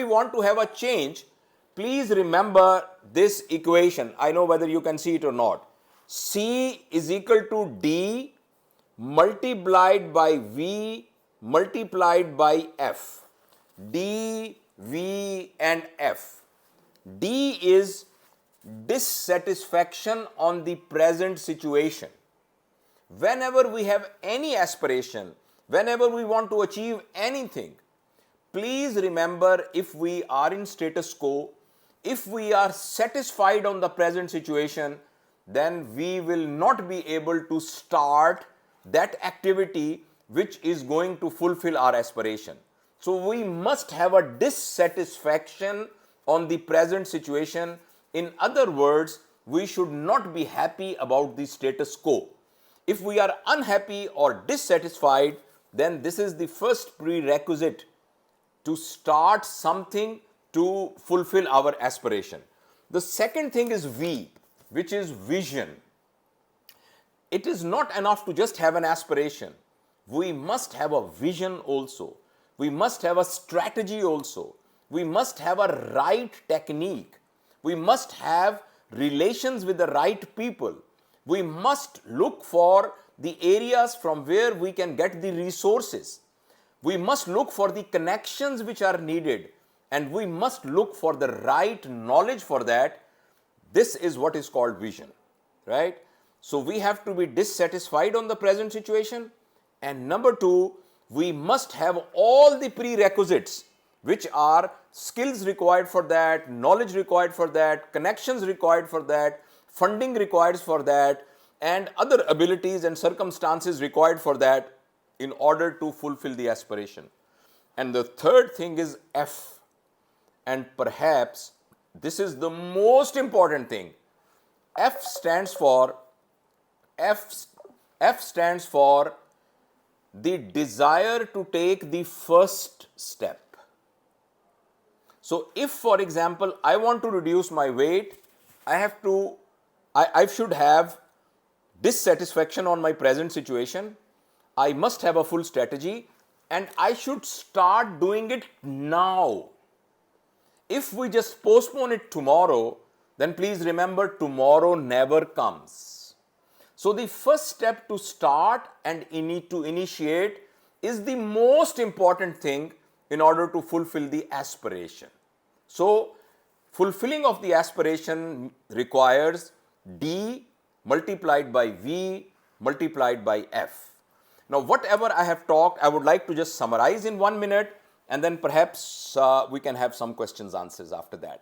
we want to have a change, please remember this equation. I know whether you can see it or not. C is equal to D multiplied by V multiplied by F. D, V and F. D is dissatisfaction on the present situation. Whenever we have any aspiration, whenever we want to achieve anything, please remember, if we are in status quo, if we are satisfied on the present situation, then we will not be able to start that activity which is going to fulfill our aspiration. So we must have a dissatisfaction on the present situation. In other words, we should not be happy about the status quo. If we are unhappy or dissatisfied, then this is the first prerequisite to start something to fulfill our aspiration. The second thing is V, which is vision. It is not enough to just have an aspiration. We must have a vision also. We must have a strategy also. We must have a right technique. We must have relations with the right people. We must look for the areas from where we can get the resources. We must look for the connections which are needed, and we must look for the right knowledge for that. This is what is called vision, right? So we have to be dissatisfied on the present situation. And number two, we must have all the prerequisites, which are skills required for that, knowledge required for that, connections required for that, funding required for that, and other abilities and circumstances required for that in order to fulfill the aspiration. And the third thing is F. And perhaps this is the most important thing. F stands for the desire to take the first step. So if, for example, I want to reduce my weight, I should have dissatisfaction on my present situation. I must have a full strategy, and I should start doing it now. If we just postpone it tomorrow, then please remember, tomorrow never comes. So the first step to start and to initiate is the most important thing in order to fulfill the aspiration. So fulfilling of the aspiration requires D multiplied by V multiplied by F. Now whatever I have talked, I would like to just summarize in 1 minute, and then perhaps we can have some questions answers after that.